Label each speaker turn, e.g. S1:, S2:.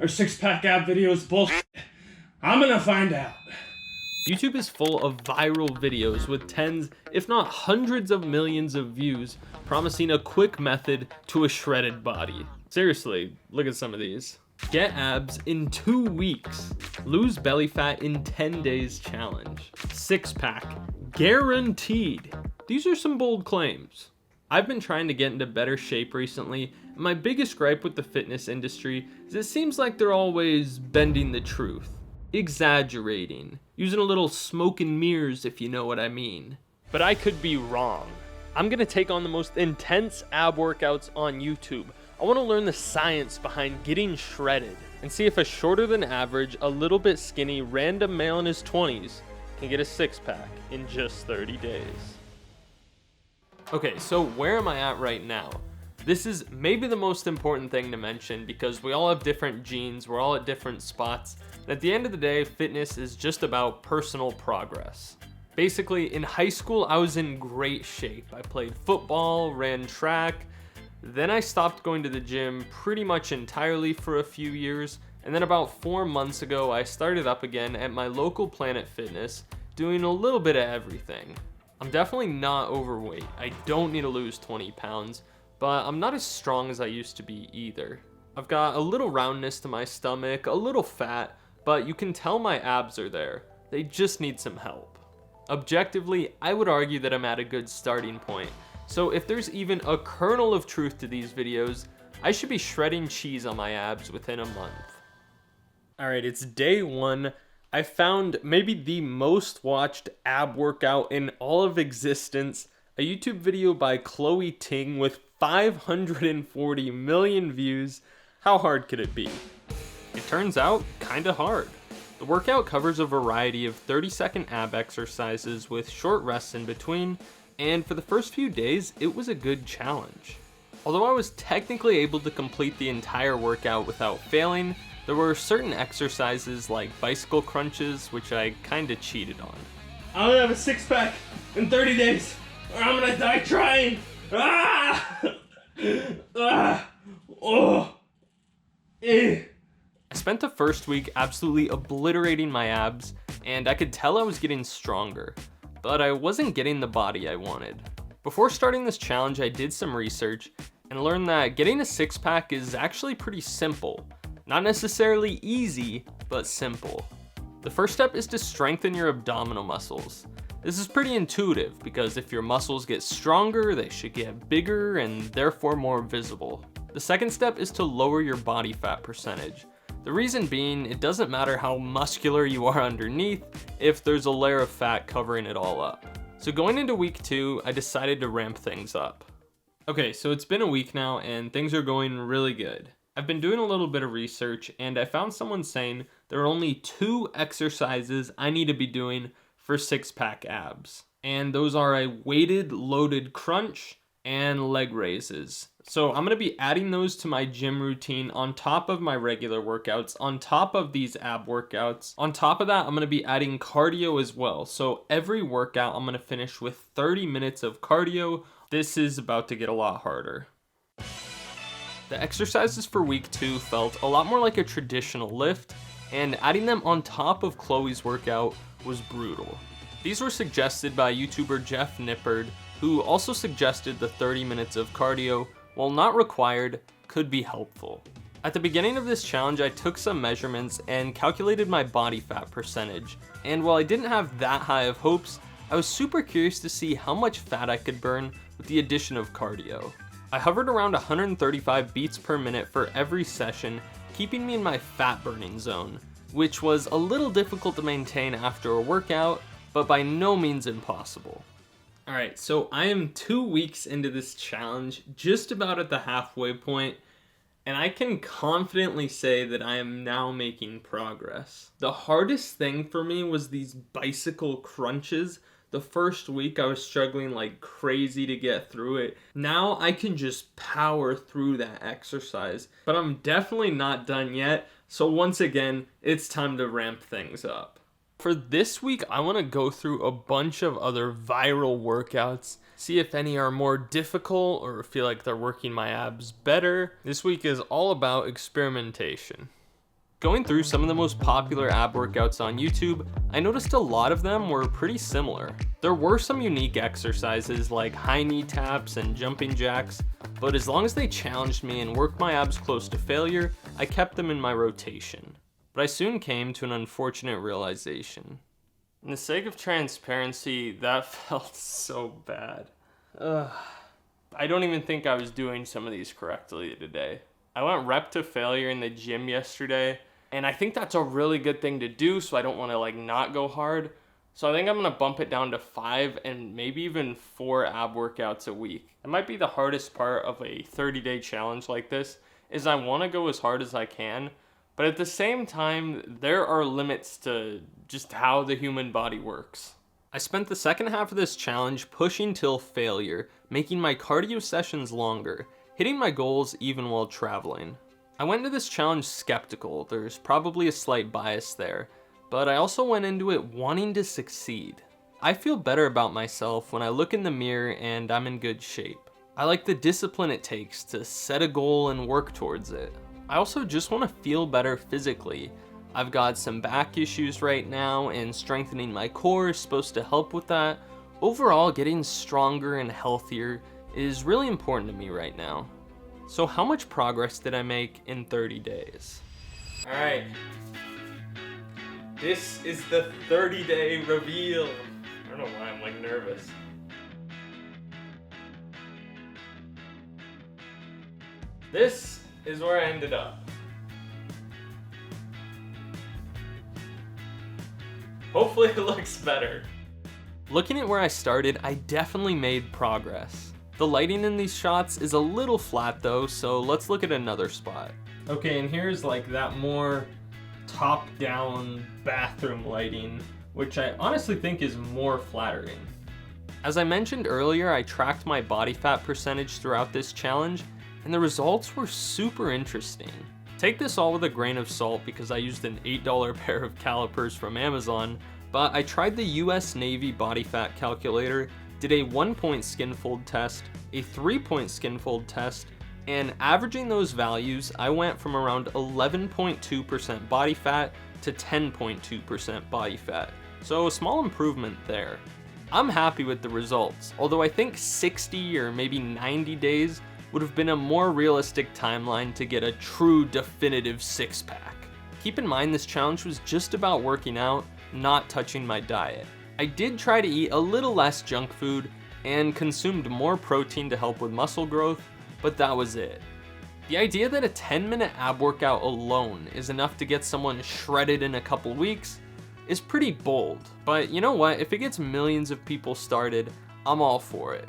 S1: or six-pack ab videos bullshit? I'm gonna find out.
S2: YouTube is full of viral videos with tens, if not hundreds of millions of views, promising a quick method to a shredded body. Seriously, look at some of these. Get abs in 2 weeks. Lose belly fat in 10 days challenge. Six-pack, guaranteed. These are some bold claims. I've been trying to get into better shape recently, and my biggest gripe with the fitness industry is it seems like they're always bending the truth. Exaggerating, using a little smoke and mirrors if you know what I mean. But I could be wrong. I'm gonna take on the most intense ab workouts on YouTube. I wanna learn the science behind getting shredded and see if a shorter than average, a little bit skinny, random male in his 20s can get a six-pack in just 30 days. Okay, so where am I at right now? This is maybe the most important thing to mention because we all have different genes, we're all at different spots, and at the end of the day, fitness is just about personal progress. Basically, in high school, I was in great shape. I played football, ran track, then I stopped going to the gym pretty much entirely for a few years, and then about 4 months ago, I started up again at my local Planet Fitness, doing a little bit of everything. I'm definitely not overweight. I don't need to lose 20 pounds, but I'm not as strong as I used to be either. I've got a little roundness to my stomach, a little fat, but you can tell my abs are there. They just need some help. Objectively, I would argue that I'm at a good starting point. So if there's even a kernel of truth to these videos, I should be shredding cheese on my abs within a month. Alright, it's day 1. I found maybe the most watched ab workout in all of existence, a YouTube video by Chloe Ting with 540 million views. How hard could it be? It turns out kinda hard. The workout covers a variety of 30-second ab exercises with short rests in between, and for the first few days, it was a good challenge. Although I was technically able to complete the entire workout without failing, there were certain exercises like bicycle crunches, which I kinda cheated on.
S1: I'm gonna have a six-pack in 30 days, or I'm gonna die trying. Ah! Ah! Oh! Eh!
S2: I spent the first week absolutely obliterating my abs, and I could tell I was getting stronger, but I wasn't getting the body I wanted. Before starting this challenge, I did some research and learned that getting a six-pack is actually pretty simple. Not necessarily easy, but simple. The first step is to strengthen your abdominal muscles. This is pretty intuitive because if your muscles get stronger, they should get bigger and therefore more visible. The second step is to lower your body fat percentage. The reason being, it doesn't matter how muscular you are underneath if there's a layer of fat covering it all up. So going into week 2, I decided to ramp things up. Okay, so it's been a week now and things are going really good. I've been doing a little bit of research and I found someone saying there are only 2 exercises I need to be doing for six-pack abs. And those are a weighted loaded crunch and leg raises. So I'm gonna be adding those to my gym routine on top of my regular workouts, on top of these ab workouts. On top of that, I'm gonna be adding cardio as well. So every workout, I'm gonna finish with 30 minutes of cardio. This is about to get a lot harder. The exercises for week 2 felt a lot more like a traditional lift, and adding them on top of Chloe's workout was brutal. These were suggested by YouTuber Jeff Nippard, who also suggested the 30 minutes of cardio, while not required, could be helpful. At the beginning of this challenge, I took some measurements and calculated my body fat percentage, and while I didn't have that high of hopes, I was super curious to see how much fat I could burn with the addition of cardio. I hovered around 135 beats per minute for every session, keeping me in my fat burning zone, which was a little difficult to maintain after a workout, but by no means impossible. Alright, so I am 2 weeks into this challenge, just about at the halfway point, and I can confidently say that I am now making progress. The hardest thing for me was these bicycle crunches. The first week I was struggling like crazy to get through it. Now I can just power through that exercise, but I'm definitely not done yet. So once again, it's time to ramp things up. For this week, I want to go through a bunch of other viral workouts, see if any are more difficult or feel like they're working my abs better. This week is all about experimentation. Going through some of the most popular ab workouts on YouTube, I noticed a lot of them were pretty similar. There were some unique exercises like high knee taps and jumping jacks, but as long as they challenged me and worked my abs close to failure, I kept them in my rotation. But I soon came to an unfortunate realization. In the sake of transparency, that felt so bad. I don't even think I was doing some of these correctly today. I went rep to failure in the gym yesterday, and I think that's a really good thing to do, so I don't want to not go hard. So I think I'm going to bump it down to 5 and maybe even 4 ab workouts a week. It might be the hardest part of a 30-day challenge like this, is I want to go as hard as I can, but at the same time, there are limits to just how the human body works. I spent the second half of this challenge pushing till failure, making my cardio sessions longer, hitting my goals even while traveling. I went into this challenge skeptical, there's probably a slight bias there, but I also went into it wanting to succeed. I feel better about myself when I look in the mirror and I'm in good shape. I like the discipline it takes to set a goal and work towards it. I also just want to feel better physically. I've got some back issues right now, and strengthening my core is supposed to help with that. Overall, getting stronger and healthier is really important to me right now. So how much progress did I make in 30 days? All right. This is the 30-day reveal. I don't know why I'm nervous. This is where I ended up. Hopefully it looks better. Looking at where I started, I definitely made progress. The lighting in these shots is a little flat though, so let's look at another spot. Okay, and here's that more top-down bathroom lighting, which I honestly think is more flattering. As I mentioned earlier, I tracked my body fat percentage throughout this challenge, and the results were super interesting. Take this all with a grain of salt because I used an $8 pair of calipers from Amazon, but I tried the US Navy body fat calculator, did a 1-point skin fold test, a 3-point skin fold test, and averaging those values, I went from around 11.2% body fat to 10.2% body fat. So a small improvement there. I'm happy with the results, although I think 60 or maybe 90 days would have been a more realistic timeline to get a true definitive six-pack. Keep in mind this challenge was just about working out, not touching my diet. I did try to eat a little less junk food and consumed more protein to help with muscle growth, but that was it. The idea that a 10-minute ab workout alone is enough to get someone shredded in a couple weeks is pretty bold, but you know what? If it gets millions of people started, I'm all for it.